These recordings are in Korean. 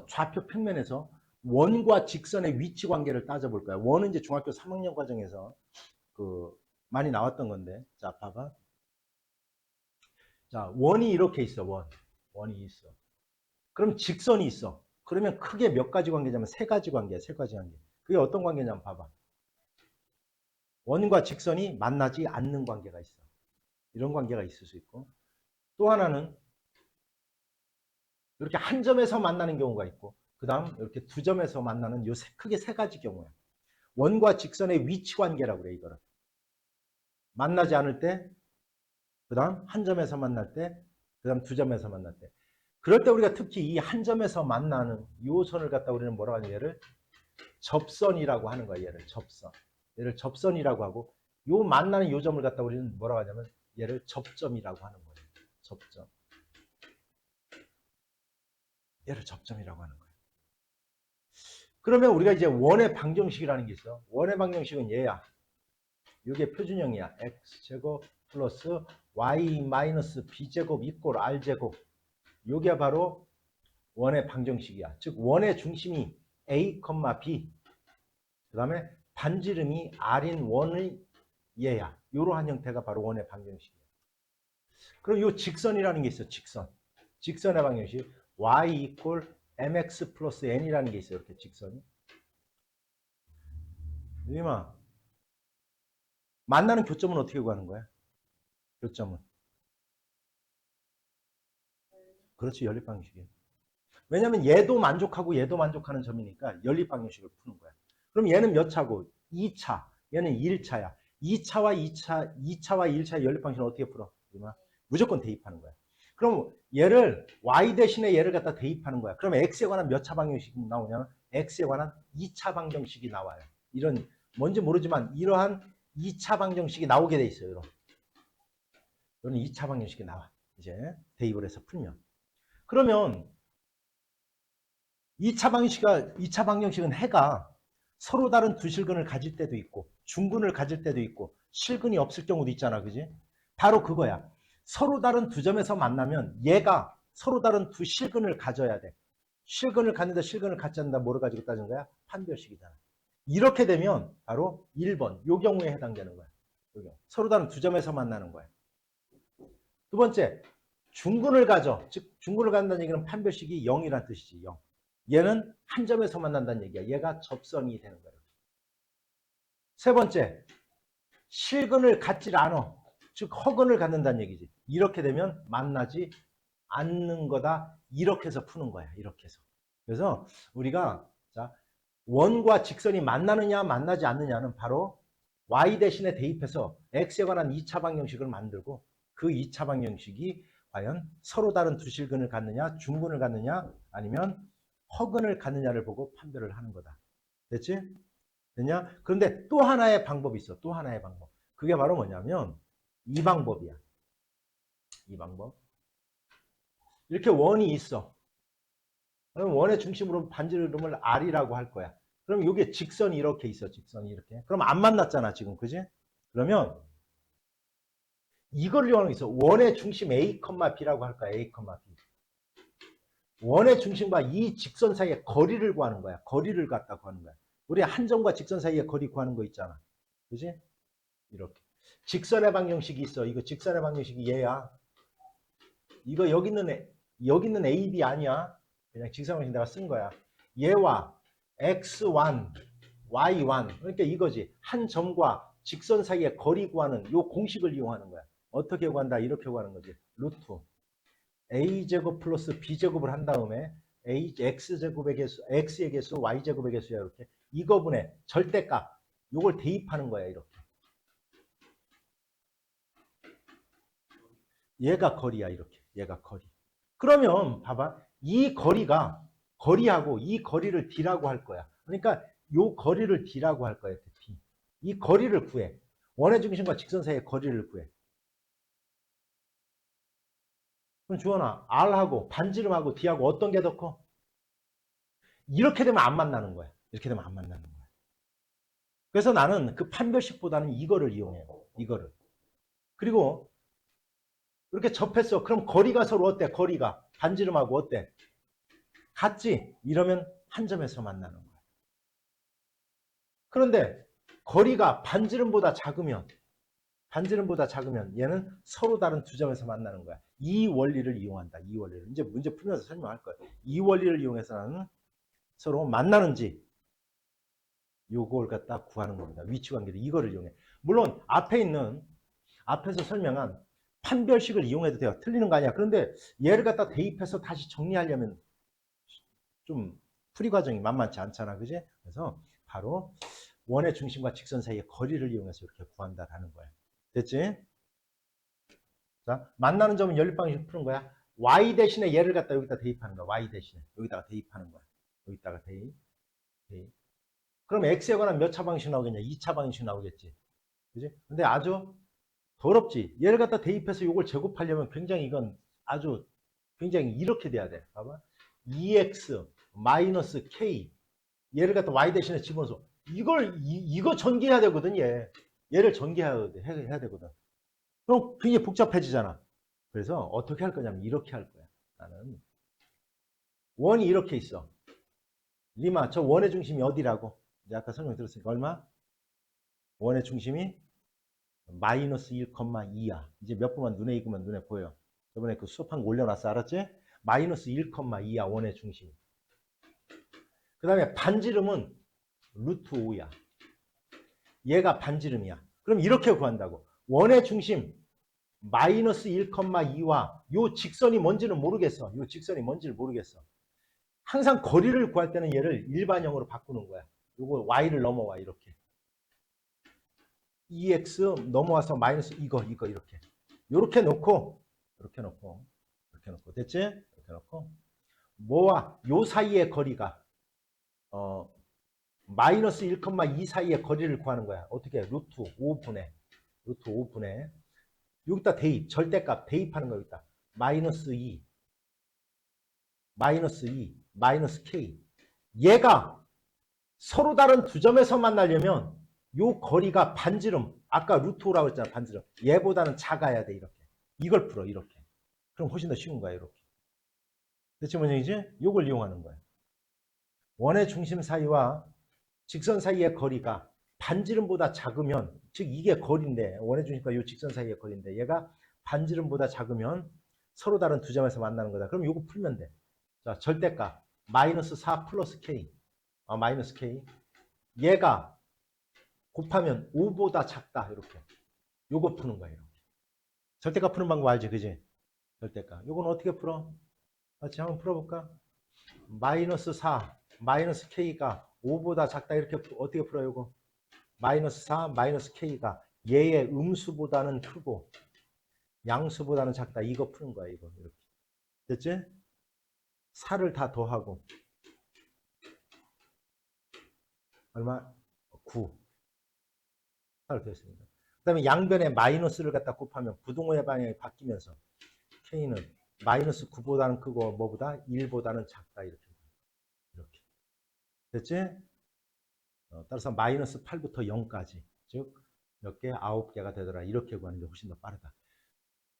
좌표 평면에서 원과 직선의 위치 관계를 따져볼 거야. 원은 이제 중학교 3학년 과정에서 많이 나왔던 건데. 자, 봐봐. 자, 원이 이렇게 있어, 원이 있어. 그럼 직선이 있어. 그러면 크게 몇 가지 관계냐면 세 가지 관계야, 세 가지 관계. 그게 어떤 관계냐면 봐봐. 원과 직선이 만나지 않는 관계가 있어. 이런 관계가 있을 수 있고. 또 하나는 이렇게 한 점에서 만나는 경우가 있고, 그 다음 이렇게 두 점에서 만나는 크게 세 가지 경우야. 원과 직선의 위치 관계라고 그래, 이거를. 만나지 않을 때, 그 다음 한 점에서 만날 때, 그 다음 두 점에서 만날 때. 그럴 때 우리가 특히 이 한 점에서 만나는 이 선을 갖다 우리는 뭐라고 하냐, 얘를 접선이라고 하는 거야, 얘를 접선. 얘를 접선이라고 하고, 요 만나는 요 점을 갖다 우리는 뭐라고 하냐면 얘를 접점이라고 하는 거예요. 접점. 얘를 접점이라고 하는 거예요. 그러면 우리가 이제 원의 방정식이라는 게 있어. 원의 방정식은 얘야. 이게 표준형이야. x제곱 플러스 y 마이너스 b제곱 이꼴 r제곱. 이게 바로 원의 방정식이야. 즉 원의 중심이 a, b. 그 다음에 반지름이 r인 원의 얘야. 이러한 형태가 바로 원의 방정식이야. 그럼 이 직선이라는 게 있어. 직선의 방정식 y 이꼴 mx 플러스 n이라는 게 있어요. 이렇게 직선이. 유림아, 만나는 교점은 어떻게 구하는 거야? 교점은. 그렇지, 연립방정식이에요. 왜냐면 얘도 만족하고 얘도 만족하는 점이니까 연립방정식을 푸는 거야. 그럼 얘는 몇 차고? 2차. 얘는 1차야. 2차와 1차 연립방정식을 어떻게 풀어? 무조건 대입하는 거야. 그럼 얘를 y 대신에 얘를 갖다 대입하는 거야. 그럼 x에 관한 몇 차 방정식이 나오냐면 x에 관한 2차 방정식이 나와요. 이런 뭔지 모르지만 이러한 2차 방정식이 나오게 돼 있어요. 이런 2차 방정식이 나와. 이제 대입을 해서 풀면. 그러면 2차 방정식은 해가 서로 다른 두 실근을 가질 때도 있고 중근을 가질 때도 있고 실근이 없을 경우도 있잖아. 그지? 바로 그거야. 서로 다른 두 점에서 만나면 얘가 서로 다른 두 실근을 가져야 돼. 실근을 갖는다, 실근을 갖지 않는다, 뭐를 가지고 따진 거야? 판별식이잖아. 이렇게 되면 바로 1번, 요 경우에 해당되는 거야. 서로 다른 두 점에서 만나는 거야. 두 번째, 중근을 가져. 즉, 중근을 갖는다는 얘기는 판별식이 0이란 뜻이지, 0. 얘는 한 점에서 만난다는 얘기야. 얘가 접선이 되는 거야. 세 번째, 실근을 갖질 않아. 즉, 허근을 갖는다는 얘기지. 이렇게 되면 만나지 않는 거다. 이렇게 해서 푸는 거야. 이렇게 해서. 그래서 우리가 자 원과 직선이 만나느냐 만나지 않느냐는 바로 y 대신에 대입해서 x에 관한 2차 방정식을 만들고 그 2차 방정식이 과연 서로 다른 두 실근을 갖느냐 중근을 갖느냐 아니면 허근을 갖느냐를 보고 판별을 하는 거다. 됐지? 됐냐? 그런데 또 하나의 방법이 있어. 또 하나의 방법. 그게 바로 뭐냐면 이 방법이야. 이 방법. 이렇게 원이 있어. 그럼 원의 중심으로 반지름을 R이라고 할 거야. 그럼 이게 직선이 이렇게 있어. 직선이 이렇게. 그럼 안 만났잖아, 지금. 그지? 그러면 이걸 이용하는 게 있어. 원의 중심 A, B라고 할 거야. A, B. 원의 중심과 이 직선 사이의 거리를 구하는 거야. 거리를 갖다 구하는 거야. 우리 한 점과 직선 사이의 거리 구하는 거 있잖아. 그지? 이렇게. 직선의 방정식이 있어. 이거 직선의 방정식이 얘야. 이거 여기 있는 A, B 아니야. 그냥 직선 방정식 내가 쓴 거야. 얘와 x1, y1 그러니까 이거지. 한 점과 직선 사이의 거리 구하는 요 공식을 이용하는 거야. 어떻게 구한다? 이렇게 구하는 거지. 루트 a제곱 플러스 b제곱을 한 다음에 x제곱의 개수, x의 개수, y제곱의 개수야. 이렇게 이거분의 절대값 요걸 대입하는 거야. 이렇게. 얘가 거리야. 이렇게. 얘가 거리. 그러면 봐봐. 이 거리하고 이 거리를 d라고 할 거야. 그러니까 요 거리를 d라고 할 거야. d. 이 거리를 구해. 원의 중심과 직선 사이의 거리를 구해. 그럼 주원아, R하고 반지름하고 D하고 어떤 게 더 커? 이렇게 되면 안 만나는 거야. 이렇게 되면 안 만나는 거야. 그래서 나는 그 판별식보다는 이거를 이용해요. 이거를. 그리고 이렇게 접했어. 그럼 거리가 서로 어때? 거리가 반지름하고 어때? 같지? 이러면 한 점에서 만나는 거야. 그런데 거리가 반지름보다 작으면 얘는 서로 다른 두 점에서 만나는 거야. 이 원리를 이용한다. 이 원리를. 이제 문제 풀면서 설명할 거야. 이 원리를 이용해서는 서로 만나는지 요걸 갖다 구하는 겁니다. 위치 관계를 이거를 이용해. 물론 앞에서 설명한 판별식을 이용해도 돼요. 틀리는 거 아니야. 그런데 얘를 갖다 대입해서 다시 정리하려면 좀 풀이 과정이 만만치 않잖아. 그지? 그래서 바로 원의 중심과 직선 사이의 거리를 이용해서 이렇게 구한다라는 거야. 됐지? 자, 만나는 점은 연립 방식 푸는 거야. y 대신에 얘를 갖다 여기다 대입하는 거야. y 대신에 여기다가 대입하는 거야. 여기다가 대입. 그럼 x에 관한 몇 차 방식 나오겠냐? 2차 방식 나오겠지. 그지? 근데 아주 더럽지. 얘를 갖다 대입해서 이걸 제곱하려면 굉장히 이건 아주 굉장히 이렇게 돼야 돼. 봐봐. 2x 마이너스 k 얘를 갖다 y 대신에 집어넣어서 이거 전개해야 되거든. 얘를 전개해야 되거든. 그럼 굉장히 복잡해지잖아. 그래서 어떻게 할 거냐면 이렇게 할 거야. 나는 원이 이렇게 있어. 리마, 저 원의 중심이 어디라고? 이제 아까 설명 들었으니까 얼마? 원의 중심이 마이너스 1,2야. 이제 몇 번만 눈에 익으면 눈에 보여. 저번에 그 수업한 거 올려놨어. 알았지? 마이너스 1,2야. 원의 중심. 그 다음에 반지름은 루트 5야. 얘가 반지름이야. 그럼 이렇게 구한다고. 원의 중심 마이너스 1,2와 요 직선이 뭔지는 모르겠어. 요 직선이 뭔지를 모르겠어. 항상 거리를 구할 때는 얘를 일반형으로 바꾸는 거야. 요거 y를 넘어와 이렇게. 2x 넘어와서 마이너스 이거 이렇게. 요렇게 놓고 됐지? 이렇게 놓고 뭐와 요 사이의 거리가 마이너스 1,2 사이의 거리를 구하는 거야. 어떻게? 루트 5분의 여기다 대입, 절대값 대입하는 거 여기다. 마이너스 2, 마이너스 k. 얘가 서로 다른 두 점에서 만나려면 요 거리가 반지름, 아까 루트 5라고 했잖아. 반지름. 얘보다는 작아야 돼. 이렇게. 이걸 풀어. 이렇게. 그럼 훨씬 더 쉬운 거야. 이렇게. 대체 뭔 얘기지? 요걸 이용하는 거야. 원의 중심 사이와 직선 사이의 거리가 반지름보다 작으면, 즉 이게 거리인데, 원의 중심과 이 직선 사이의 거리인데 얘가 반지름보다 작으면 서로 다른 두 점에서 만나는 거다. 그럼 요거 풀면 돼. 자, 절대값 마이너스 4 플러스 k, 마이너스 k. 얘가 곱하면 5보다 작다. 이렇게. 요거 푸는 거예요. 절대값 푸는 방법 알지? 그지? 절대값. 요건 어떻게 풀어? 같이 한번 풀어볼까? 마이너스 4, 마이너스 k가 5보다 작다. 이렇게 어떻게 풀어요? 요거? 마이너스 4, 마이너스 k가 얘의 음수보다는 크고 양수보다는 작다. 이거 푸는 거야. 이거 이렇게. 됐지? 4를 다 더하고 얼마? 9. 4를 더했습니다. 그 다음에 양변에 마이너스를 갖다 곱하면 부동호의 방향이 바뀌면서 k는 마이너스 9보다는 크고 뭐보다? 1보다는 작다. 이렇게. 됐지? 따라서 마이너스 8부터 0까지. 즉 몇 개? 9개가 되더라. 이렇게 구하는 게 훨씬 더 빠르다.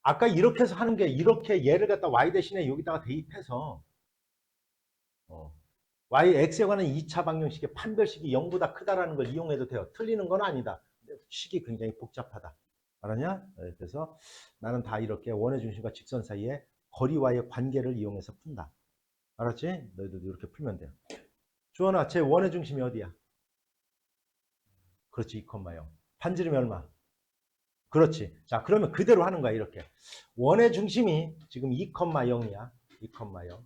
아까 이렇게 해서 하는 게 이렇게 얘를 갖다 y 대신에 여기다가 대입해서 x에 관한 2차 방정식의 판별식이 0보다 크다라는 걸 이용해도 돼요. 틀리는 건 아니다. 식이 굉장히 복잡하다. 알았냐? 그래서 나는 다 이렇게 원의 중심과 직선 사이의 거리와의 관계를 이용해서 푼다. 알았지? 너희들도 이렇게 풀면 돼요. 주원아, 제 원의 중심이 어디야? 그렇지, 2,0. 반지름이 얼마? 그렇지. 자, 그러면 그대로 하는 거야, 이렇게. 원의 중심이 지금 2,0이야. 2,0.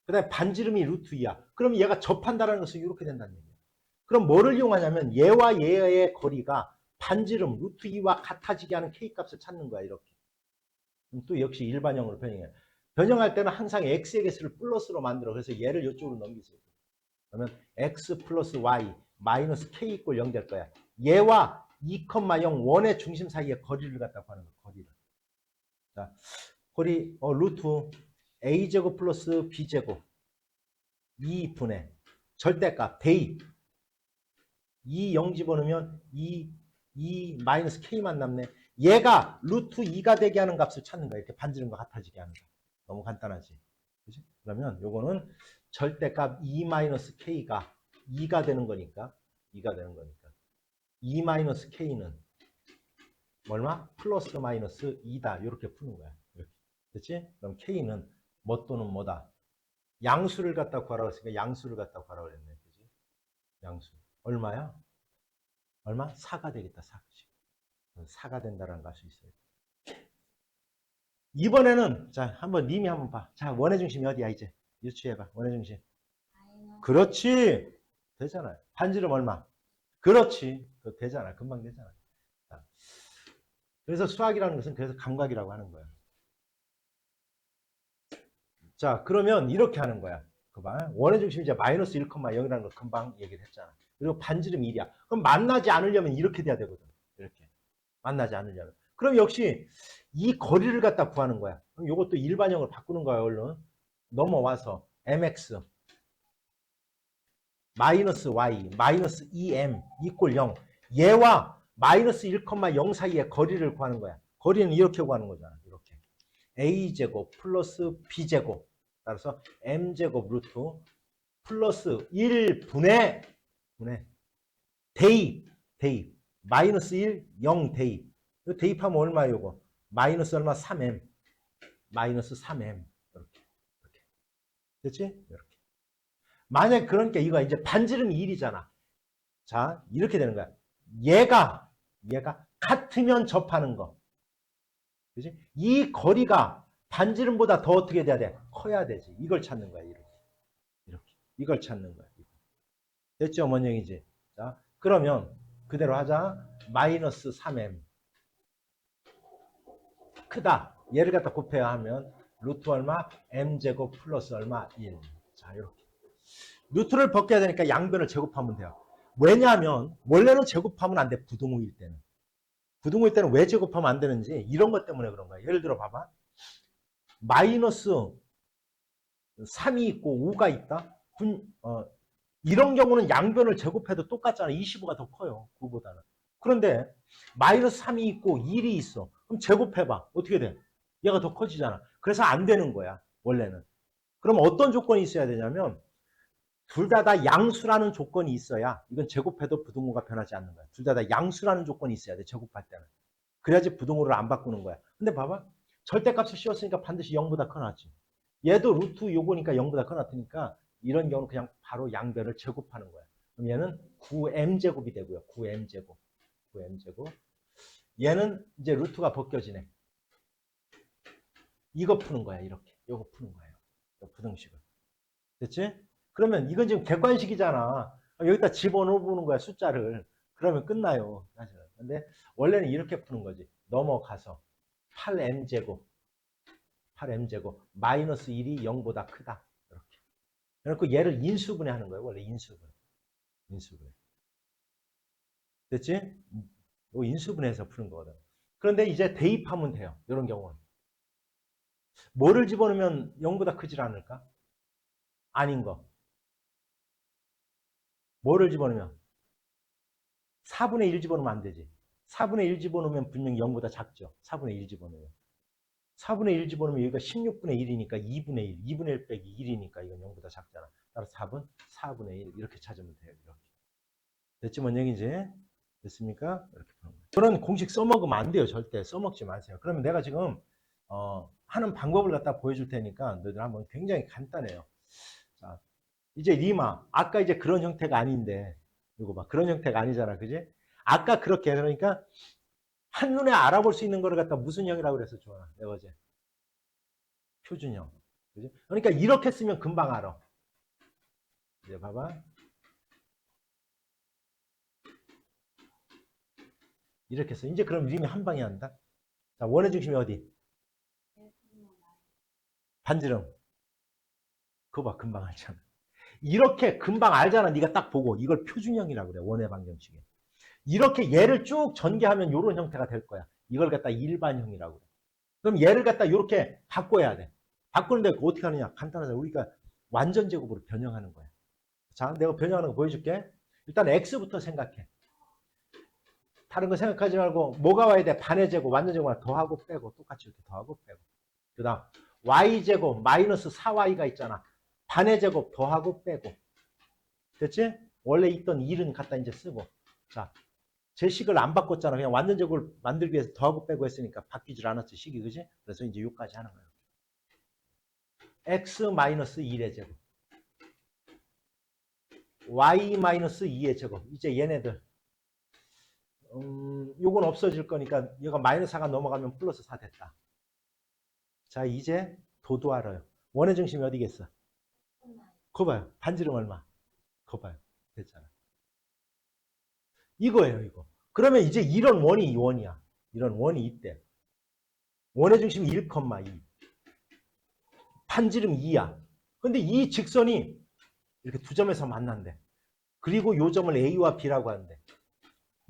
그 다음에 반지름이 루트 2야. 그럼 얘가 접한다는 것은 이렇게 된다는 얘기야. 그럼 뭐를 이용하냐면 얘와 얘의 거리가 반지름 루트 2와 같아지게 하는 k값을 찾는 거야, 이렇게. 또 역시 일반형으로 변형해. 변형할 때는 항상 x의 개수를 플러스로 만들어. 그래서 얘를 이쪽으로 넘기세요. 그러면 x 플러스 y 마이너스 k 이꼴 0 될 거야. 얘와 2,0 원의 중심 사이의 거리를 갖다 구하는 거야. 거리를. 자, 거리 루트 a제곱 플러스 b제곱 2분의 절대값 대입 0 집어넣으면 2 마이너스 k만 남네. 얘가 루트 2가 되게 하는 값을 찾는 거야. 이렇게 반지름과 같아지게 하는 거. 너무 간단하지. 그치? 그러면 요거는 절대값 2-k가 2가 되는 거니까 2가 되는 거니까 2-k는 얼마? 플러스 마이너스 2다. 이렇게 푸는 거야. 이렇게. 그렇지? 그럼 k는 뭐 또는 뭐다. 양수를 갖다 구하라고 했으니까 양수를 갖다 구하라고 했네. 그지? 양수. 얼마야? 얼마? 4가 되겠다. 4씩. 4가 된다라는 걸 알 수 있어요. 이번에는 자, 한번 님이 한번 봐. 자, 원의 중심이 어디야 이제? 유추해 봐. 원의 중심. 그렇지. 되잖아요. 반지름 얼마? 그렇지. 그거 되잖아. 금방 되잖아. 자, 그래서 수학이라는 것은 그래서 감각이라고 하는 거야. 자, 그러면 이렇게 하는 거야. 그 봐. 원의 중심이 이제 마이너스 1,0이라는 걸 금방 얘기를 했잖아. 그리고 반지름이 1이야. 그럼 만나지 않으려면 이렇게 돼야 되거든. 이렇게. 만나지 않으려면. 그럼 역시 이 거리를 갖다 구하는 거야. 그럼 이것도 일반형을 바꾸는 거야. 얼른. 넘어와서 mx 마이너스 y 마이너스 2m 이꼴 0. 얘와 마이너스 1,0 사이의 거리를 구하는 거야. 거리는 이렇게 구하는 거잖아. 이렇게. a제곱 플러스 b제곱 따라서 m제곱 루트 플러스 1분의 대입 마이너스 1, 0 대입. 이거 대입하면 얼마예요? 이거 마이너스 얼마? 3m 마이너스 3m 이렇게 됐지? 이렇게. 만약 그러니까 이거 이제 반지름이 1이잖아. 자, 이렇게 되는 거야. 얘가 같으면 접하는 거. 그지? 이 거리가 반지름보다 더 어떻게 돼야 돼? 커야 되지. 이걸 찾는 거야. 이렇게. 이걸 찾는 거야. 됐죠? 뭔 얘기지? 자, 그러면 그대로 하자. 마이너스 3m 크다. 얘를 갖다 곱해야 하면 루트 얼마? m제곱 플러스 얼마? 1. 자, 이렇게. 루트를 벗겨야 되니까 양변을 제곱하면 돼요. 왜냐하면 원래는 제곱하면 안 돼. 부등호일 때는. 부등호일 때는 왜 제곱하면 안 되는지 이런 것 때문에 그런 거야. 예를 들어 봐봐. 마이너스 3이 있고 5가 있다. 이런 경우는 양변을 제곱해도 똑같잖아. 25가 더 커요. 9보다는. 그런데 마이너스 3이 있고 1이 있어. 그럼 제곱해봐. 어떻게 돼? 얘가 더 커지잖아. 그래서 안 되는 거야. 원래는. 그럼 어떤 조건이 있어야 되냐면 둘 다 양수라는 조건이 있어야 이건 제곱해도 부등호가 변하지 않는 거야. 둘 다 양수라는 조건이 있어야 돼. 제곱할 때는. 그래야지 부등호를 안 바꾸는 거야. 근데 봐봐. 절대값을 씌웠으니까 반드시 0보다 커놨지. 얘도 루트 요거니까 0보다 커놨으니까 이런 경우는 그냥 바로 양변을 제곱하는 거야. 그럼 얘는 9m제곱이 되고요. 9m제곱. 9m제곱. 얘는 이제 루트가 벗겨지네. 이거 푸는 거야. 이렇게. 이거 푸는 거예요. 부등식을. 됐지? 그러면 이건 지금 객관식이잖아. 여기다 집어넣어보는 거야. 숫자를. 그러면 끝나요. 사실은. 근데 원래는 이렇게 푸는 거지. 넘어가서 8m제곱 마이너스 1이 0보다 크다. 이렇게. 그래놓고 얘를 인수분해 하는 거예요. 원래 인수분해. 됐지? 이거 인수분해해서 푸는 거거든. 그런데 이제 대입하면 돼요. 이런 경우는. 뭐를 집어넣으면 0보다 크질 않을까? 아닌 거. 뭐를 집어넣으면? 4분의 1 집어넣으면 안 되지. 4분의 1 집어넣으면 분명히 0보다 작죠. 4분의 1 집어넣으면. 4분의 1 집어넣으면 여기가 16분의 1이니까 2분의 1. 2분의 1 빼기 1이니까 이건 0보다 작잖아. 따라서 4분 4분의 1 이렇게 찾으면 돼요. 이렇게. 됐지? 뭔 얘기인지? 됐습니까? 이렇게 푸는 거예요. 그런 공식 써먹으면 안 돼요. 절대 써먹지 마세요. 그러면 내가 지금 하는 방법을 갖다 보여줄 테니까 너희들 한번 굉장히 간단해요. 자, 이제 리마. 아까 이제 그런 형태가 아닌데 이거 봐. 그런 형태가 아니잖아. 그지? 아까 그렇게 그러니까 한눈에 알아볼 수 있는 거를 갖다 무슨 형이라고 그래서 좋아. 내가 어제 표준형. 그지? 그러니까 이렇게 쓰면 금방 알아. 이제 봐봐. 이렇게 써. 이제 그럼 리미 한 방에 한다. 자, 원의 중심이 어디? 반지름. 그거 봐. 금방 알잖아. 이렇게 금방 알잖아. 네가 딱 보고. 이걸 표준형이라고 그래. 원의 방정식에. 이렇게 얘를 쭉 전개하면 이런 형태가 될 거야. 이걸 갖다 일반형이라고 그래. 그럼 얘를 갖다 이렇게 바꿔야 돼. 바꾸는데 어떻게 하느냐? 간단하다. 우리가 완전 제곱으로 변형하는 거야. 자, 내가 변형하는 거 보여줄게. 일단 x부터 생각해. 다른 거 생각하지 말고 뭐가 와야 돼? 반의 제곱, 완전 제곱만 더하고 빼고 똑같이 이렇게 더하고 빼고. 그 다음 y제곱 마이너스 4y가 있잖아. 반의 제곱 더하고 빼고. 됐지? 원래 있던 1은 갖다 이제 쓰고. 자, 제 식을 안 바꿨잖아. 그냥 완전 제곱을 만들기 위해서 더하고 빼고 했으니까 바뀌질 않았지, 식이. 그지? 그래서 이제 요까지 하는 거예요. x-1의 제곱. y-2의 제곱. 이제 얘네들. 요건 없어질 거니까 얘가 마이너스 4가 넘어가면 플러스 4 됐다. 자, 이제 도도하러요. 원의 중심이 어디겠어? 그거 봐요. 반지름 얼마? 그거 봐요. 됐잖아. 이거예요, 이거. 그러면 이제 이런 원이 원이야. 이런 원이 있대. 원의 중심이 1,2. 반지름 2야. 근데 이 직선이 이렇게 두 점에서 만난대. 그리고 요 점을 A와 B라고 하는데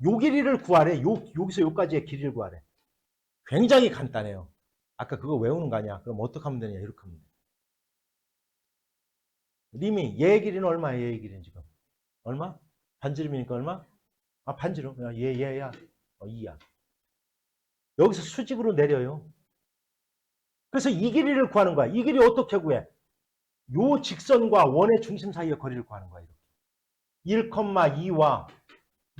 요 길이를 구하래. 여기서 요까지의 길이를 구하래. 굉장히 간단해요. 아까 그거 외우는 거 아니야? 그럼 어떻게 하면 되냐? 이렇게 하면 돼. 님이 얘의 길이는 얼마야? 얘의 길이는 지금 얼마? 반지름이니까 얼마? 아, 반지름. 얘야 2야. 여기서 수직으로 내려요. 그래서 이 길이를 구하는 거야. 이 길이 어떻게 구해? 요 직선과 원의 중심 사이의 거리를 구하는 거야. 이렇게 1,2와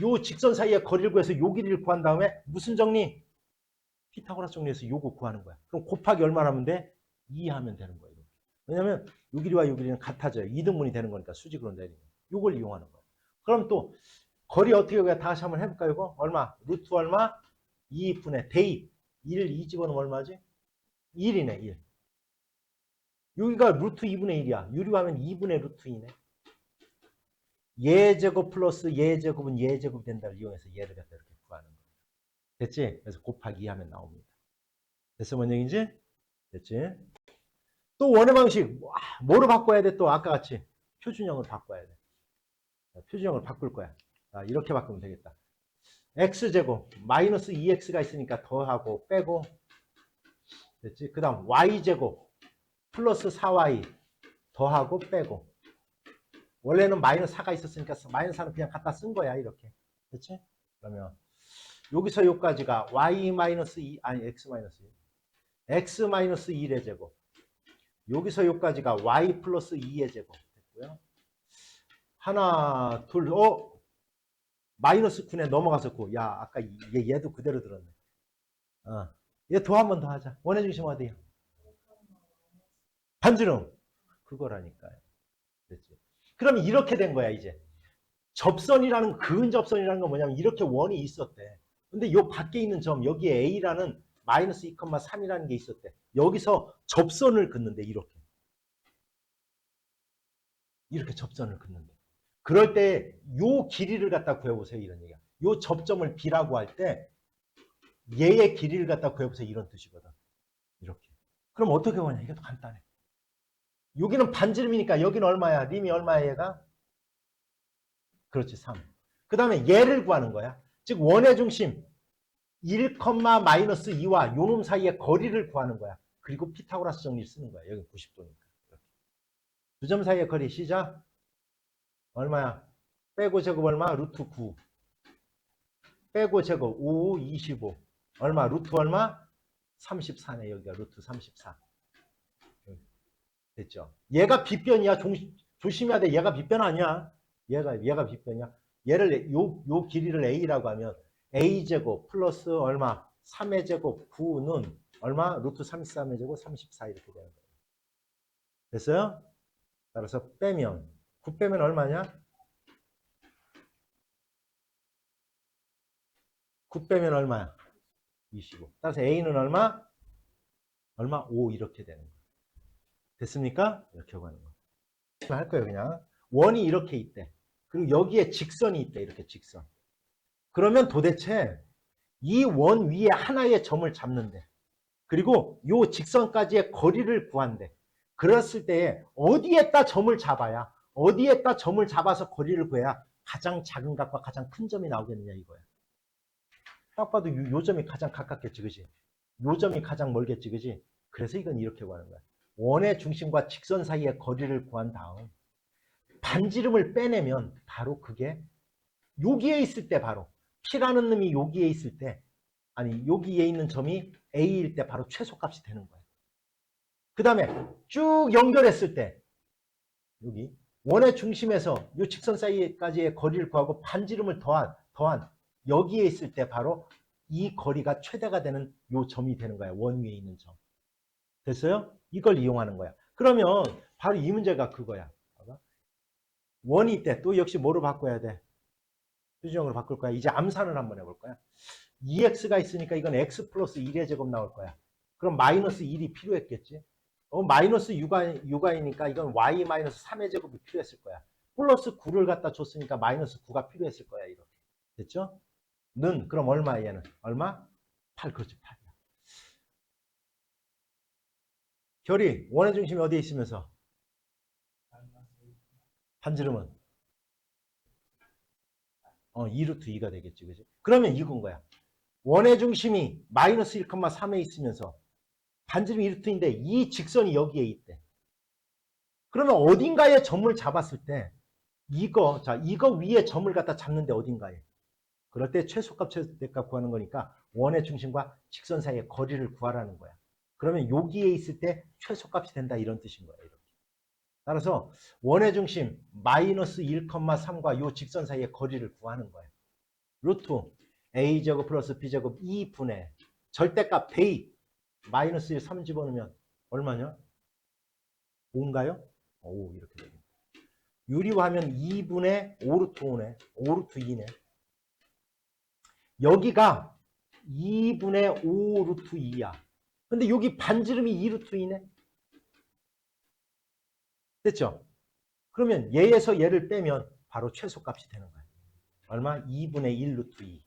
요 직선 사이의 거리를 구해서 요 길이를 구한 다음에 무슨 정리? 피타고라스 정리해서 요거 구하는 거야. 그럼 곱하기 얼마나 하면 돼? 2 하면 되는 거예요. 왜냐면 요 길이와 요 길이는 같아져요. 이등분이 되는 거니까 수직으로 내리면. 요걸 이용하는 거예요. 그럼 또 거리 어떻게 구해? 다시 한번 해볼까요? 이거 얼마? 루트 얼마? 2분의 대입. 2 집어넣으면 얼마지? 1이네 1. 여기가 루트 2분의 1이야. 유리하면 2분의 루트 2네. 얘 제곱 플러스 얘 제곱은 얘 제곱 된다를 이용해서 얘를 갖다 이렇게 구하는 거예요. 됐지? 그래서 곱하기 2 하면 나옵니다. 됐어? 뭔 얘기인지? 됐지? 또 원의 방식. 뭐로 바꿔야 돼? 또 아까 같이 표준형을 바꿔야 돼. 표준형을 바꿀 거야. 이렇게 바꾸면 되겠다. x제곱 마이너스 2x가 있으니까 더하고 빼고. 됐지? 그 다음 y제곱 플러스 4y 더하고 빼고. 원래는 마이너스 4가 있었으니까 마이너스 4는 그냥 갖다 쓴 거야. 이렇게. 됐지? 그러면 여기서 여기까지가 y-2 아니 x-2 x-1의 제곱. 여기서 여기까지가 y 플러스 2의 제곱 됐고요. 하나 둘 마이너스 9네 넘어갔었고. 야 아까 얘도 그대로 들었네. 얘 더 한 번 더 하자. 원의 중심 어디야? 반지름. 그거라니까요. 됐지? 그럼 이렇게 된 거야 이제. 접선이라는 근접선이라는 건 뭐냐면 이렇게 원이 있었대. 근데 요 밖에 있는 점 여기에 A라는 마이너스 2,3이라는 게 있었대. 여기서 접선을 긋는데 이렇게 접선을 긋는데. 그럴 때 요 길이를 갖다 구해보세요. 이런 얘기야. 요 접점을 B라고 할 때 얘의 길이를 갖다 구해보세요. 이런 뜻이거든. 이렇게. 그럼 어떻게 구하냐? 이게 더 간단해. 여기는 반지름이니까 여기는 얼마야? 림이 얼마야 얘가? 그렇지 3. 그 다음에 얘를 구하는 거야. 즉 원의 중심 1,-2와 요놈 사이의 거리를 구하는 거야. 그리고 피타고라스 정리를 쓰는 거야. 여기 90도니까. 두 점 사이의 거리 시작. 얼마야? 빼고 제곱 얼마? 루트 9. 빼고 제곱 5, 25. 얼마? 루트 얼마? 34네. 여기가 루트 34. 됐죠? 얘가 빗변이야. 조심해야 돼. 얘가 빗변 아니야. 얘가 빗변이야. 얘를 요 길이를 A라고 하면 A제곱 플러스 얼마? 3의 제곱 9는 얼마? 루트 33의 제곱 34 이렇게 되는 거예요. 됐어요? 따라서 빼면 9 빼면 얼마냐? 9 빼면 얼마야? 25. 따라서 A는 얼마? 얼마? 5 이렇게 되는 거예요. 됐습니까? 이렇게 하고 하는 거예요. 할 거예요 그냥. 원이 이렇게 있대. 그리고 여기에 직선이 있대. 이렇게 직선. 그러면 도대체 이 원 위에 하나의 점을 잡는데 그리고 이 직선까지의 거리를 구한대. 그랬을 때 어디에다 점을 잡아야 어디에다 점을 잡아서 거리를 구해야 가장 작은 값과 가장 큰 점이 나오겠느냐 이거야. 딱 봐도 요 점이 가장 가깝겠지 그지? 요 점이 가장 멀겠지 그지? 그래서 이건 이렇게 구하는 거야. 원의 중심과 직선 사이의 거리를 구한 다음 반지름을 빼내면 바로 그게 여기에 있을 때 바로 P라는 놈이 여기에 있을 때 아니 여기에 있는 점이 A일 때 바로 최소값이 되는 거예요. 그 다음에 쭉 연결했을 때 여기 원의 중심에서 이 직선 사이까지의 거리를 구하고 반지름을 더한 여기에 있을 때 바로 이 거리가 최대가 되는 요 점이 되는 거야. 원 위에 있는 점. 됐어요? 이걸 이용하는 거야. 그러면 바로 이 문제가 그거야. 봐봐. 원이 있대. 또 역시 뭐로 바꿔야 돼? 수직형으로 바꿀 거야. 이제 암산을 한번 해볼 거야. 2x가 있으니까 이건 x 플러스 1의 제곱 나올 거야. 그럼 마이너스 1이 필요했겠지? 마이너스 6i니까 이건 y 마이너스 3의 제곱이 필요했을 거야. 플러스 9를 갖다 줬으니까 마이너스 9가 필요했을 거야. 이렇게. 됐죠? 는 그럼 얼마 얘는? 얼마? 8. 그렇지. 8이야. 결이 원의 중심이 어디에 있으면서? 반지름은? 2루트 2가 되겠지. 그지? 그러면 이건 거야. 원의 중심이 마이너스 1,3에 있으면서 반지름이 2루트인데 이 직선이 여기에 있대. 그러면 어딘가에 점을 잡았을 때 이거 위에 점을 갖다 잡는데 어딘가에. 그럴 때 최소값, 최대값 구하는 거니까 원의 중심과 직선 사이의 거리를 구하라는 거야. 그러면 여기에 있을 때 최소값이 된다 이런 뜻인 거야. 이렇게. 따라서 원의 중심 마이너스 1,3과 이 직선 사이의 거리를 구하는 거야. 루트 a제곱 플러스 b제곱 2분의 절대값 대입 마이너스 1, 3 집어넣으면 얼마냐? 5인가요? 5 이렇게 되겠다. 유리화하면 2분의 5루트 5네. 5루트 2네. 여기가 2분의 5루트 2야. 근데 여기 반지름이 2루트 2네. 됐죠? 그러면 얘에서 얘를 빼면 바로 최소값이 되는 거야. 얼마? 2분의 1루트 2.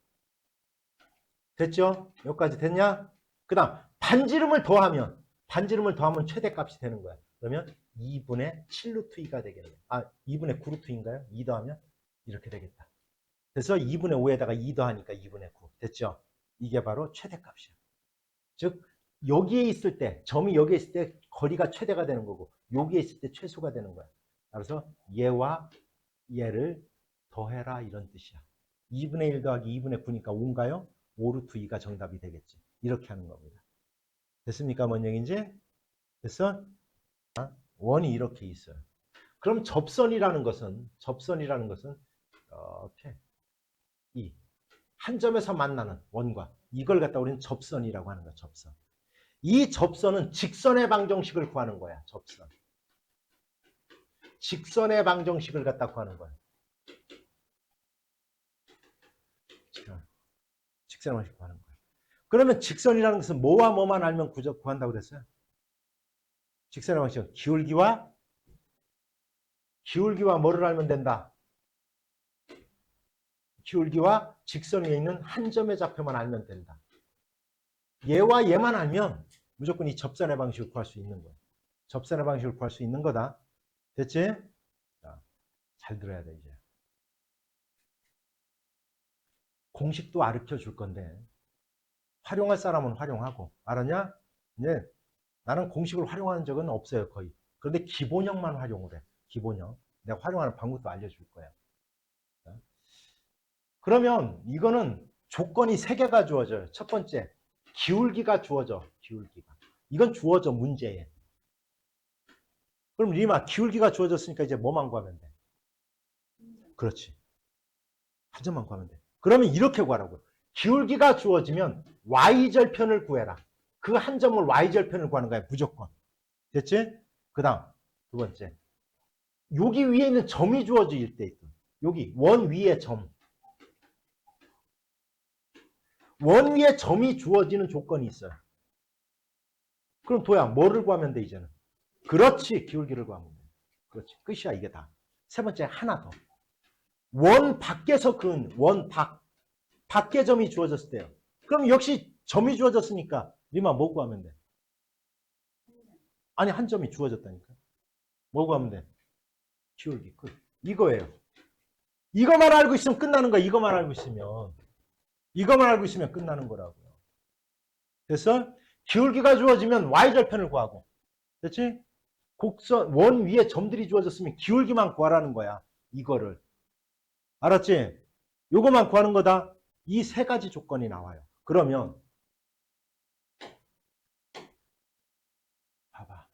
됐죠? 여기까지 됐냐? 그 다음 반지름을 더하면 최대값이 되는 거야. 그러면 2분의 7루트 2가 되겠네. 2분의 9루트 2인가요? 2 더하면 이렇게 되겠다. 그래서 2분의 5에다가 2 더하니까 2분의 9. 됐죠? 이게 바로 최대값이야. 즉 여기에 있을 때, 점이 여기에 있을 때 거리가 최대가 되는 거고 여기에 있을 때 최소가 되는 거야. 따라서 얘와 얘를 더해라 이런 뜻이야. 2분의 1 더하기 2분의 9니까 5인가요? 5루트 2가 정답이 되겠지. 이렇게 하는 겁니다. 됐습니까? 뭔 얘기인지? 됐어? 원이 이렇게 있어요. 그럼 접선이라는 것은 이렇게 이 한 점에서 만나는 원과 이걸 갖다 우리는 접선이라고 하는 거야. 접선. 이 접선은 직선의 방정식을 구하는 거야. 접선. 직선의 방정식을 갖다 구하는 거야. 직선의 방정식 구하는 거야. 그러면 직선이라는 것은 뭐와 뭐만 알면 구한다고 그랬어요? 직선의 방정식. 기울기와 뭐를 알면 된다? 기울기와 직선 위에 있는 한 점의 좌표만 알면 된다. 얘와 얘만 알면 무조건 이 접선의 방식을 구할 수 있는 거야. 접선의 방식을 구할 수 있는 거다. 됐지? 자, 잘 들어야 돼 이제. 공식도 가르쳐 줄 건데 활용할 사람은 활용하고 알았냐? 이제 나는 공식을 활용하는 적은 없어요 거의. 그런데 기본형만 활용을 해. 기본형. 내가 활용하는 방법도 알려줄 거야. 그러면 이거는 조건이 3개가 주어져요. 첫 번째, 기울기가 주어져. 기울기가. 이건 주어져 문제에. 그럼 리마 기울기가 주어졌으니까 이제 뭐만 구하면 돼? 그렇지. 한 점만 구하면 돼. 그러면 이렇게 구하라고. 기울기가 주어지면 y절편을 구해라. 그 한 점을 y절편을 구하는 거야. 무조건. 됐지? 그 다음 두 번째. 여기 위에 있는 점이 주어질 때 있어. 여기 원 위에 점. 원 위에 점이 주어지는 조건이 있어요. 그럼 도야 뭐를 구하면 돼 이제는? 그렇지. 기울기를 구하면 돼. 그렇지. 끝이야 이게 다. 세 번째 하나 더. 원 밖에서 그은 원 밖에 점이 주어졌을 때요. 그럼 역시 점이 주어졌으니까 리마 뭐 구하면 돼? 아니 한 점이 주어졌다니까. 뭐 구하면 돼? 기울기 끝. 이거예요. 이거만 알고 있으면 끝나는 거야. 이거만 알고 있으면 끝나는 거라고요. 그래서 기울기가 주어지면 y절편을 구하고. 됐지? 곡선 원 위에 점들이 주어졌으면 기울기만 구하라는 거야. 이거를. 알았지? 요거만 구하는 거다. 이 3가지 조건이 나와요. 그러면 봐봐.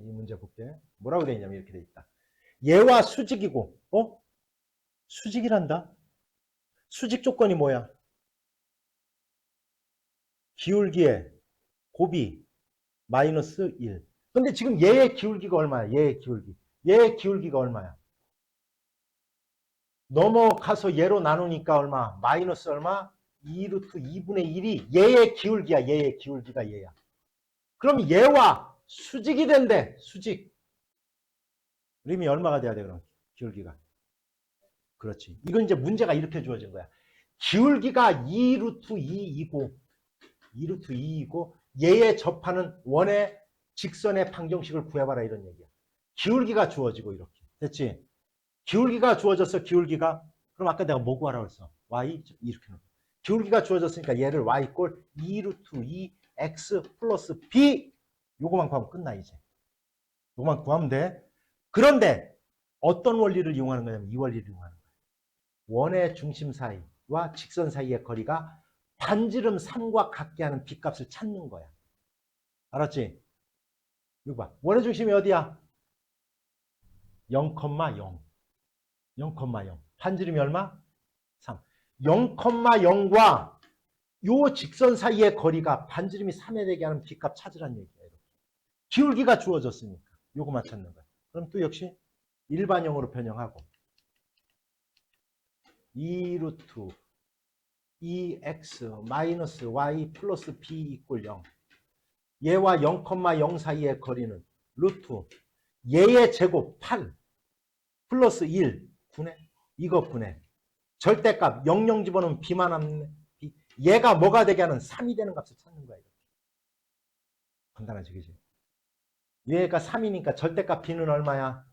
이 문제 볼게. 뭐라고 되어 있냐면 이렇게 되어 있다. 얘와 수직이고, 수직이란다? 수직 조건이 뭐야? 기울기에 곱이 마이너스 1. 근데 지금 얘의 기울기가 얼마야? 얘의 기울기. 얘의 기울기가 얼마야? 넘어가서 얘로 나누니까 얼마? 마이너스 얼마? 2루트 2분의 1이 얘의 기울기야. 얘의 기울기가 얘야. 그럼 얘와 수직이 된대. 수직. 림이 얼마가 돼야 돼, 그럼? 기울기가. 그렇지. 이건 이제 문제가 이렇게 주어진 거야. 기울기가 2루트 2이고, 2루트 2이고, 얘에 접하는 원의 직선의 방정식을 구해봐라, 이런 얘기야. 기울기가 주어지고, 이렇게. 됐지? 기울기가 주어졌어, 기울기가. 그럼 아까 내가 뭐 구하라고 했어? y, 이렇게 놓고. 기울기가 주어졌으니까 얘를 y 꼴 2루트 2 x 플러스 b. 요거만 구하면 끝나, 이제. 요거만 구하면 돼. 그런데 어떤 원리를 이용하는 거냐면 이 원리를 이용하는 거야. 원의 중심 사이와 직선 사이의 거리가 반지름 3과 같게 하는 b값을 찾는 거야. 알았지? 이거 봐. 원의 중심이 어디야? 0,0. 0,0. 반지름이 얼마? 3. 0,0과 요 직선 사이의 거리가 반지름이 3에 되게 하는 b값 찾으란 얘기야. 기울기가 주어졌으니까 요거만 찾는 거야. 그럼 또 역시 일반형으로 변형하고 2루트 2x 마이너스 y 플러스 b 이꼴 0. 얘와 0,0 사이의 거리는 루트 얘의 제곱 8 플러스 1 9네. 이거 9네. 절대값 00 집어넣으면 b만 남네. 얘가 뭐가 되게 하는 3이 되는 값을 찾는 거야. 이렇게. 간단하지, 그지? 얘가 3이니까 절대값 b는 얼마야?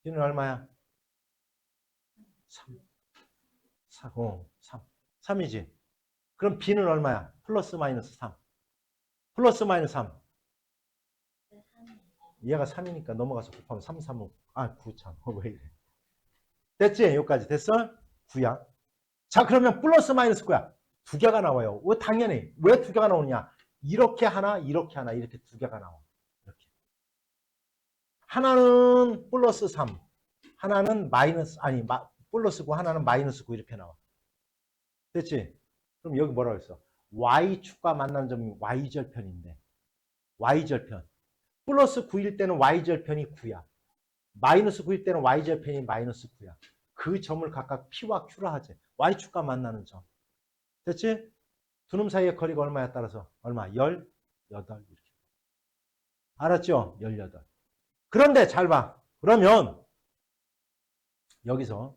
b는 얼마야? 3. 3. 3이지. 그럼 b는 얼마야? 플러스 마이너스 3. 플러스 마이너스 3. 얘가 3이니까 넘어가서 곱하면 3, 3, 5. 아, 9 참. 왜 이래. 됐지? 여기까지 됐어? 9야. 자, 그러면 플러스 마이너스 9야. 두 개가 나와요. 왜 당연히. 왜 두 개가 나오느냐? 이렇게 하나, 이렇게 하나, 이렇게 두 개가 나와. 이렇게. 하나는 플러스 3. 하나는 마이너스, 아니, 플러스 9, 하나는 마이너스 9 이렇게 나와. 됐지? 그럼 여기 뭐라고 했어? y축과 만나는 점이 y절편인데. y절편. 플러스 9일 때는 y절편이 9야. 마이너스 9일 때는 y절편이 마이너스 9야. 그 점을 각각 p와 q라 하지. y축과 만나는 점. 됐지? 두 놈 사이의 거리가 얼마에 따라서? 얼마? 18. 이렇게. 알았죠? 18. 그런데 잘 봐. 그러면 여기서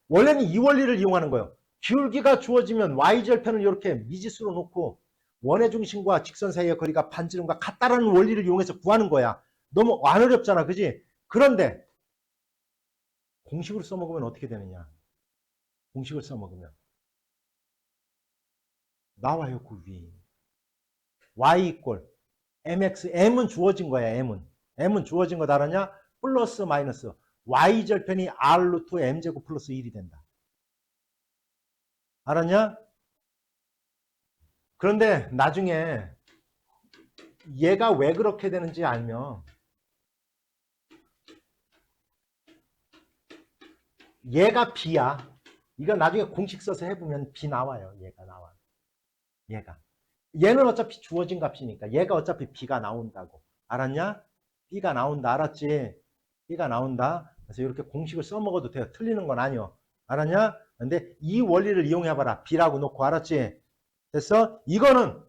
원래는 이 원리를 이용하는 거예요. 기울기가 주어지면 y절편을 이렇게 미지수로 놓고 원의 중심과 직선 사이의 거리가 반지름과 같다라는 원리를 이용해서 구하는 거야. 너무 안 어렵잖아, 그지? 그런데 공식으로 써먹으면 어떻게 되느냐? 공식을 써먹으면 나와요, 그 위에. y 이꼴 mx, m은 주어진 거야, m은 주어진 거 알았냐? 플러스 마이너스 y절편이 r 루트 m제곱 플러스 1이 된다. 알았냐? 그런데 나중에 얘가 왜 그렇게 되는지 알면 얘가 b야. 이거 나중에 공식 써서 해보면 b 나와요. 얘가 나와. 얘는 어차피 주어진 값이니까 얘가 어차피 b가 나온다고. 알았냐? b가 나온다. 알았지? b가 나온다. 그래서 이렇게 공식을 써먹어도 돼요. 틀리는 건 아니요. 알았냐? 근데 이 원리를 이용해봐라. b라고 놓고. 알았지? 됐어? 이거는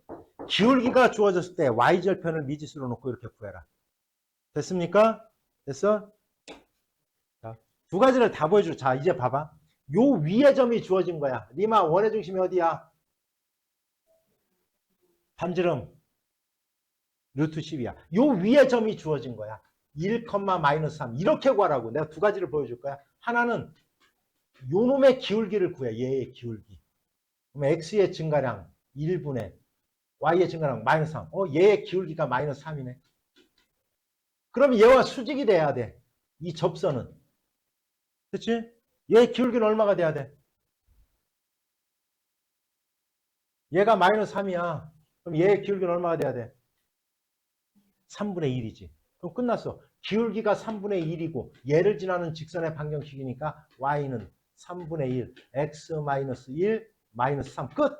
기울기가 주어졌을 때 y절편을 미지수로 놓고 이렇게 구해라. 됐습니까? 됐어? 자, 두 가지를 다 보여줘. 자, 이제 봐봐. 요 위의 점이 주어진 거야. 리마 원의 중심이 어디야? 반지름 루트 10이야. 요 위의 점이 주어진 거야. 1, 마이너스 3 이렇게 구하라고. 내가 두 가지를 보여줄 거야. 하나는 요 놈의 기울기를 구해. 얘의 기울기. 그럼 x의 증가량 1분의 y의 증가량 마이너스 3. 얘의 기울기가 마이너스 3이네. 그럼 얘와 수직이 돼야 돼. 이 접선은. 그치? 얘의 기울기는 얼마가 돼야 돼? 얘가 마이너스 3이야. 그럼 얘의 기울기는 얼마가 돼야 돼? 3분의 1이지. 그럼 끝났어. 기울기가 3분의 1이고 얘를 지나는 직선의 방정식이니까 y는 3분의 1, x-1, 마이너스 3. 끝!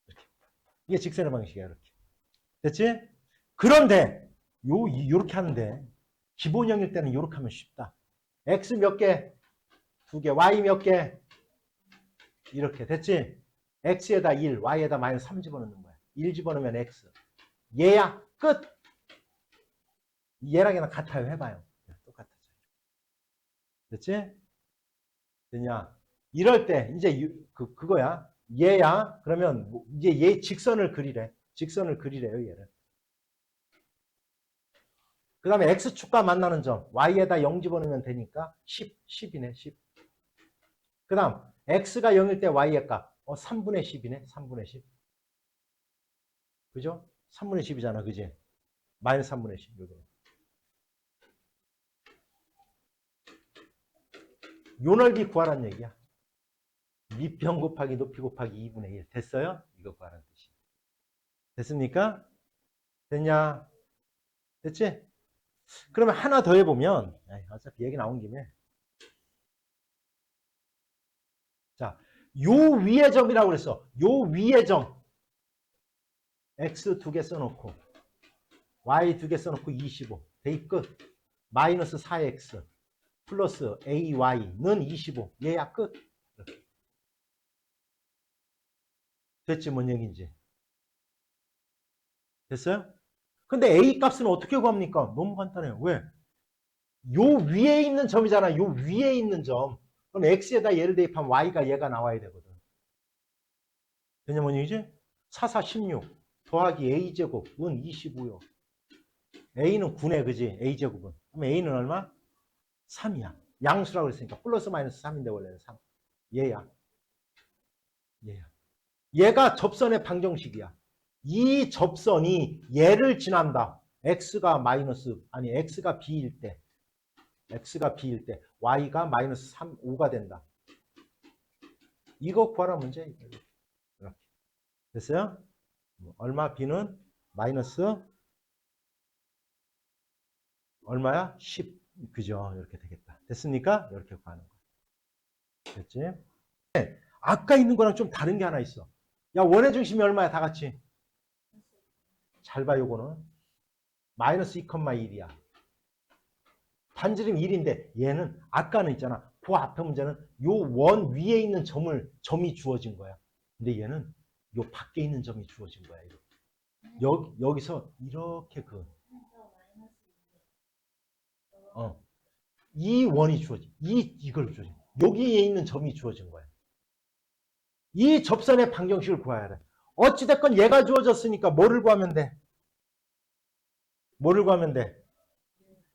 이렇게. 이게 직선의 방식이야. 이렇게. 됐지? 그런데 요렇게 하는데 기본형일 때는 요렇게 하면 쉽다. x 몇 개? 2개. y 몇 개? 이렇게. 됐지? x에다 1, y에다 마이너스 3 집어넣는 거야. 1 집어넣으면 x. 얘야. 끝! 얘랑 얘랑 같아요. 해봐요. 똑같아져. 됐지? 됐냐? 이럴 때 이제 그거야. 얘야. 그러면 이제 얘 직선을 그리래. 직선을 그리래요. 얘를. 그 다음에 x축과 만나는 점. y에다 0 집어넣으면 되니까 10. 10이네. 10. 그 다음 x가 0일 때 y의 값. 3분의 10이네. 3분의 10. 그죠? 3분의 10이잖아. 그지? 마이너스 3분의 10. 여기. 요 넓이 구하라는 얘기야. 밑변 곱하기 높이 곱하기 2분의 1. 됐어요? 이거 구하라는 뜻이. 됐습니까? 됐냐? 됐지? 그러면 하나 더 해보면, 어차피 얘기 나온 김에. 자, 요 위의 점이라고 그랬어. 요 위의 점. x 2개 써놓고, y 2개 써놓고 25. 대입 끝. 마이너스 4x 플러스 ay는 25. 얘야 끝. 이렇게. 됐지? 뭔 얘기인지. 됐어요? 근데 a 값은 어떻게 구합니까? 너무 간단해요. 왜? 요 위에 있는 점이잖아. 요 위에 있는 점. 그럼 x에다 얘를 대입하면 y가 얘가 나와야 되거든. 되냐 뭔 얘기지? 4, 4, 16 더하기 a제곱은 25요. a는 9네. 그지? a제곱은. 그럼 a는 얼마? 3이야. 양수라고 그랬으니까 플러스 마이너스 3인데 원래는 3. 얘야. 얘야. 얘가 접선의 방정식이야. 이 접선이 얘를 지난다. x가 b일 때 y가 마이너스 3, 5가 된다. 이거 구하라 문제. 이렇게. 됐어요? 얼마? b는 마이너스 얼마야? 10. 그죠? 이렇게 되겠다. 됐습니까? 이렇게 구하는 거. 됐지? 네. 아까 있는 거랑 좀 다른 게 하나 있어. 야, 원의 중심이 얼마야? 다 같이. 잘 봐, 요거는. 마이너스 2,1이야. 반지름 1인데 얘는 아까는 있잖아. 그 앞에 문제는 요 원 위에 있는 점이 주어진 거야. 근데 얘는 요 밖에 있는 점이 주어진 거야. 여기서 이렇게 이 원이 주어진, 이걸 주어진, 여기에 있는 점이 주어진 거야. 이 접선의 방정식을 구해야 돼. 어찌됐건 얘가 주어졌으니까 뭐를 구하면 돼? 뭐를 구하면 돼?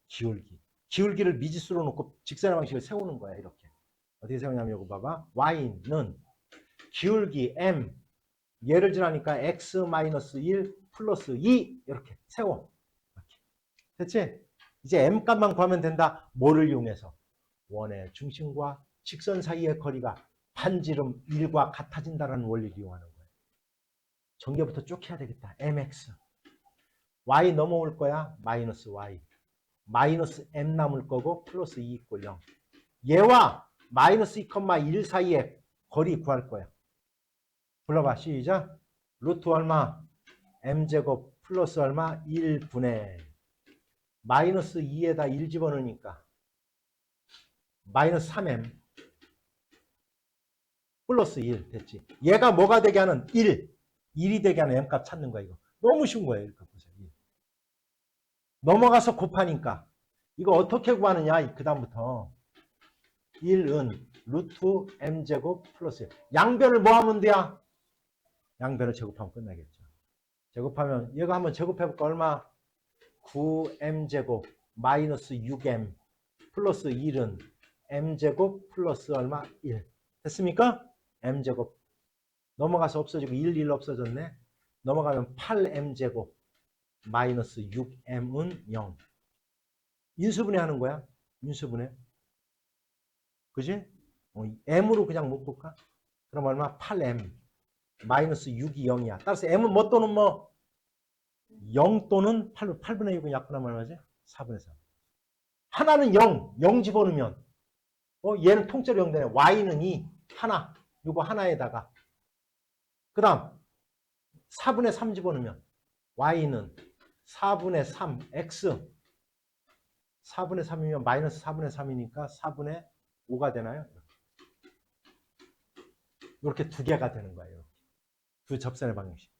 기울기. 기울기를 미지수로 놓고 직선의 방식을 세우는 거야. 이렇게. 어떻게 세우냐면 이거 봐봐. y는 기울기 m 얘를 지나니까 x-1 플러스 2 이렇게 세워. 이렇게. 됐지? 이제 m 값만 구하면 된다. 뭐를 이용해서? 원의 중심과 직선 사이의 거리가 반지름 1과 같아진다는 원리를 이용하는 거예요. 전개부터 쭉 해야 되겠다. mx. y 넘어올 거야. 마이너스 y. 마이너스 m 남을 거고 플러스 2 이꼴 0. 얘와 마이너스 2,1 사이의 거리 구할 거야. 불러봐. 시작. 루트 얼마? m제곱 플러스 얼마? 1분의 마이너스 2에다 1 집어넣으니까 마이너스 3m 플러스 1 됐지. 얘가 뭐가 되게 하는 1이 되게 하는 m값 찾는 거야. 이거 너무 쉬운 거예요. 이거 보세요. 넘어가서 곱하니까 이거 어떻게 구하느냐. 그 다음부터 1은 루트 m제곱 플러스 1. 양변을 뭐 하면 돼야? 양변을 제곱하면 끝나겠죠. 제곱하면 얘가 한번 제곱해볼까? 얼마? 9m제곱 마이너스 6m 플러스 1은 m제곱 플러스 얼마? 1. 됐습니까? m제곱. 넘어가서 없어지고 1 없어졌네. 넘어가면 8m제곱 마이너스 6m은 0. 인수분해 하는 거야. 인수분해. 그지? m으로 그냥 묶을까? 그럼 얼마? 8m 마이너스 6이 0이야. 따라서 m은 뭐 또는 뭐? 0 또는 8분의 6은 약분하면 얼마지? 4분의 3. 하나는 0 집어넣으면 얘는 통째로 0 되네. y는 2, 하나. 요거 하나에다가 그 다음 4분의 3 집어넣으면 y는 4분의 3, x 4분의 3이면 마이너스 4분의 3이니까 4분의 5가 되나요? 이렇게 두 개가 되는 거예요. 두 접선의 방정식.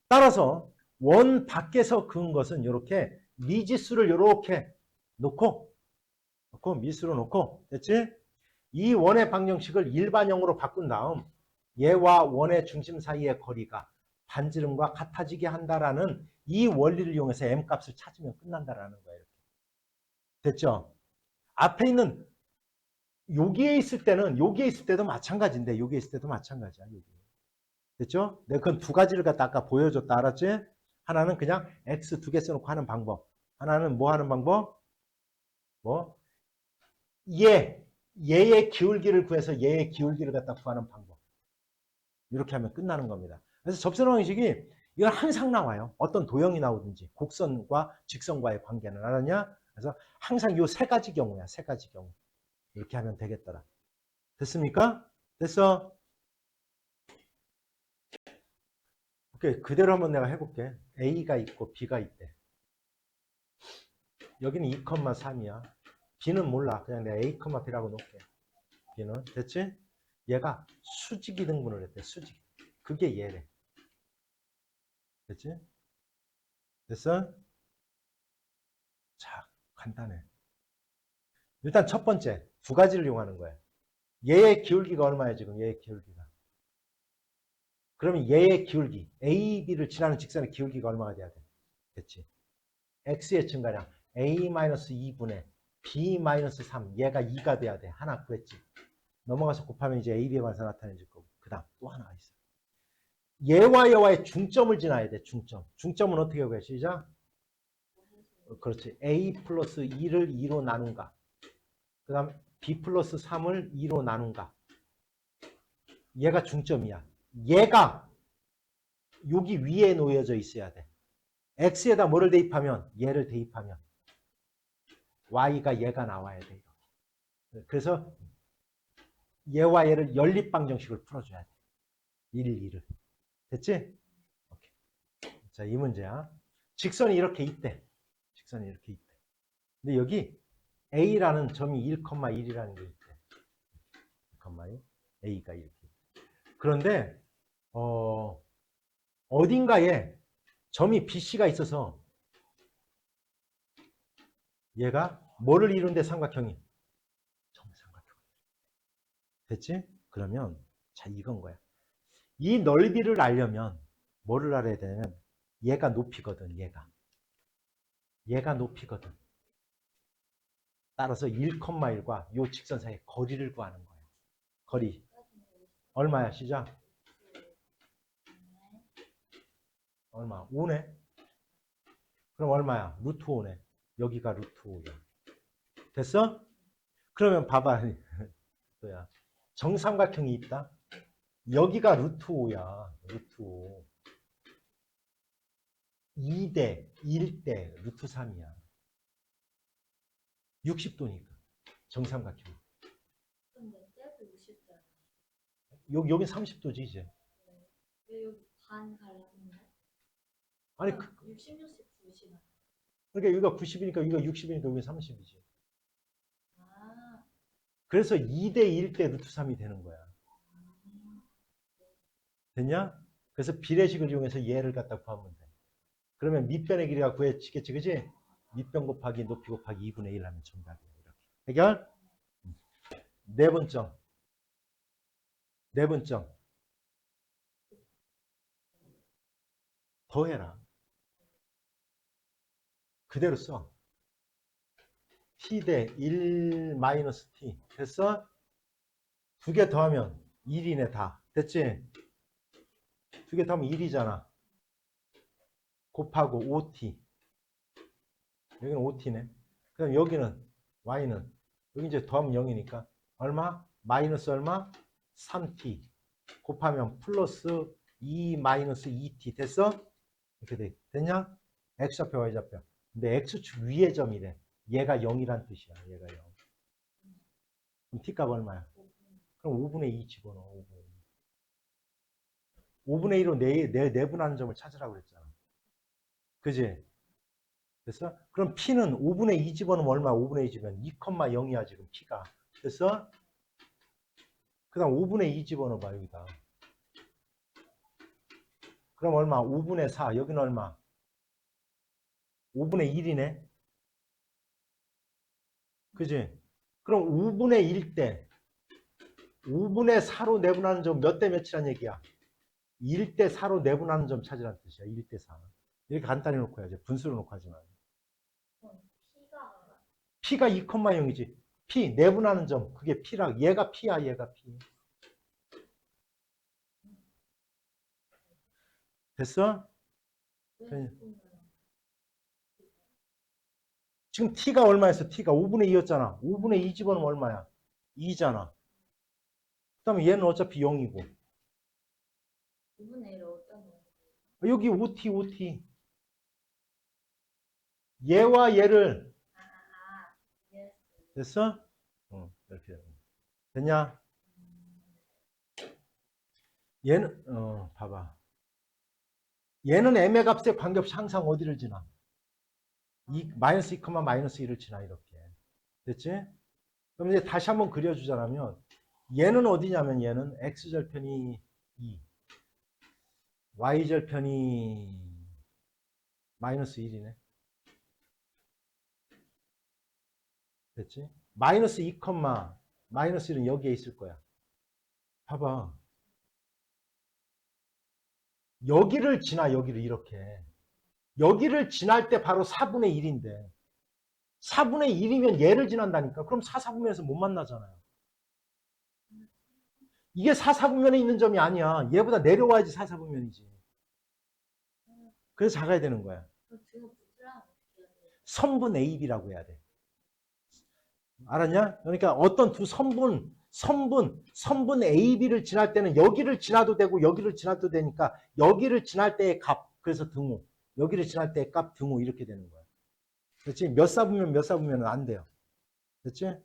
따라서 원 밖에서 그은 것은 이렇게 미지수를 이렇게 놓고 미지수로 놓고 됐지? 이 원의 방정식을 일반형으로 바꾼 다음 얘와 원의 중심 사이의 거리가 반지름과 같아지게 한다라는 이 원리를 이용해서 m값을 찾으면 끝난다라는 거예요. 됐죠? 앞에 있는 여기에 있을 때도 마찬가지인데 여기에 있을 때도 마찬가지야. 여기. 됐죠? 내가 그건 두 가지를 갖다 아까 보여줬다. 알았지? 하나는 그냥 x 두 개 써놓고 하는 방법. 하나는 뭐 하는 방법? 뭐? 얘의 기울기를 구해서 얘의 기울기를 갖다 구하는 방법. 이렇게 하면 끝나는 겁니다. 그래서 접선 방식이 이건 항상 나와요. 어떤 도형이 나오든지 곡선과 직선과의 관계는 알았냐? 그래서 항상 이 세 가지 경우야. 세 가지 경우. 이렇게 하면 되겠더라. 됐습니까? 됐어? 오케이. 그대로 한번 내가 해볼게. A가 있고 B가 있대. 여기는 2,3이야. B는 몰라. 그냥 내가 A, B라고 놓을게. B는. 됐지? 얘가 수직이 등분을 했대. 수직. 그게 얘래. 됐지? 됐어? 자, 간단해. 일단 첫 번째, 두 가지를 이용하는 거야. 얘의 기울기가 얼마야, 지금? 얘의 기울기가. 그러면 얘의 기울기, A, B를 지나는 직선의 기울기가 얼마가 돼야 돼? 됐지? X의 증가량, A-2분의 B-3, 얘가 2가 돼야 돼. 하나 구했지. 넘어가서 곱하면 이제 A, B에 관해서 나타내질 거고. 그 다음 또 하나가 있어. 얘와 얘와의 중점을 지나야 돼, 중점. 중점은 어떻게 구해? 시작. 그렇지. A 플러스 2를 2로 나눈가. 그 다음 B 플러스 3을 2로 나눈가. 얘가 중점이야. 얘가 여기 위에 놓여져 있어야 돼. X에다 뭐를 대입하면? 얘를 대입하면 Y가 얘가 나와야 돼. 그래서 얘와 얘를 연립방정식을 풀어줘야 돼. 1, 2를. 됐지? 오케이. 자, 이 문제야. 직선이 이렇게 있대. 직선이 이렇게 있대. 근데 여기 A라는 점이 1,1이라는 게 있대. 1,1. A가 이렇게. 그런데 어딘가에 점이 BC가 있어서 얘가 뭐를 이룬데 삼각형이? 정삼각형. 됐지? 그러면 자 이건 거야. 이 넓이를 알려면 뭐를 알아야 되냐면 얘가 높이거든. 얘가 높이거든. 따라서 1,1과 이 직선 사이의 거리를 구하는 거예요. 거리 얼마야? 시작. 얼마? 5네. 그럼 얼마야? 루트 5네. 여기가 루트 5야. 됐어? 그러면 봐봐. 또야. 정삼각형이 있다. 여기가 루트 5야. 루트 5. 2대 1대 루트 3이야. 60도니까. 정삼각형. 여기 30도지 이제. 왜 여기 반 갈랐는데? 아니 66씩 90. 그러니까 여기가 90이니까 여기가 60이니까 여기 30이지. 아. 그래서 2대 1대 루트 3이 되는 거야. 됐냐? 그래서 비례식을 이용해서 얘를 갖다 구하면 돼. 그러면 밑변의 길이가 구해지겠지, 그지? 밑변 곱하기 높이 곱하기 2분의 1 하면 정답이야. 이렇게. 해결? 네 번째. 네 번째. 더 해라. 그대로 써. t 대 1 마이너스 t. 됐어? 두 개 더하면 1이네 다. 됐지? 두 개 더하면 1이잖아. 곱하고 5t. 여기는 5t네. 그럼 여기는 y는 여기 이제 더하면 0이니까 얼마? 마이너스 얼마? 3t 곱하면 플러스 2 마이너스 2t 됐어? 이렇게 됐냐? X좌표, Y좌표. 근데 X축 위의 점이래. 얘가 0이란 뜻이야. 얘가 0. 그럼 T값 얼마야? 그럼 5분의 2 집어넣어. 5분의 2로 내분하는 점을 찾으라고 그랬잖아. 그지? 됐어? 그럼 P는 5분의 2 집어넣으면 얼마? 5분의 2 집어넣으면 2,0이야 지금 P가. 됐어? 그 다음 5분의 2 집어넣어봐 여기다. 그럼 얼마? 5분의 4. 여기는 얼마? 5분의 1이네. 그지? 그럼 5분의 1 때 5분의 4로 내분하는 점 몇 대 몇이란 얘기야? 1대 4로 내분하는 점 찾으라는 뜻이야. 1대 4. 이렇게 간단히 놓고 해야지. 분수로 놓고 하지 마. P가 P가 2,0이지. P 내분하는 점 그게 P라. 얘가 P야. 얘가 P. 됐어? 왜 지금 T가 얼마였어? T가 5분의 2였잖아. 5분의 2 집어넣으면 얼마야? 2잖아. 그 다음에 얘는 어차피 0이고. 5분의 1을 어떤 거? 여기 OT, OT. 얘와 얘를. 예. 됐어? 이렇게. 됐냐? 얘는, 봐봐. 얘는 M의 값에 관계없이 항상 어디를 지나? 마이너스 2, 마이너스 1을 지나, 이렇게. 됐지? 그럼 이제 다시 한번 그려주자면, 얘는 어디냐면, 얘는 X절편이 2, Y절편이 마이너스 1이네. 됐지? 마이너스 2, 마이너스 1은 여기에 있을 거야. 봐봐. 여기를 지나, 여기를 이렇게. 여기를 지날 때 바로 4분의 1인데, 4분의 1이면 얘를 지난다니까. 그럼 4, 4분면에서 못 만나잖아요. 이게 4, 4분면에 있는 점이 아니야. 얘보다 내려와야지 4, 4분면이지. 그래서 작아야 되는 거야. 지금 부트랑 어떻게 해야 돼요? 선분 AB라고 해야 돼. 알았냐? 그러니까 어떤 두 선분 AB를 지날 때는 여기를 지나도 되고 여기를 지나도 되니까 여기를 지날 때의 값, 그래서 등호. 여기를 지날 때의 값 등호 이렇게 되는 거야. 그렇지? 몇 사분면 몇 사분면은 안 돼요. 그렇지?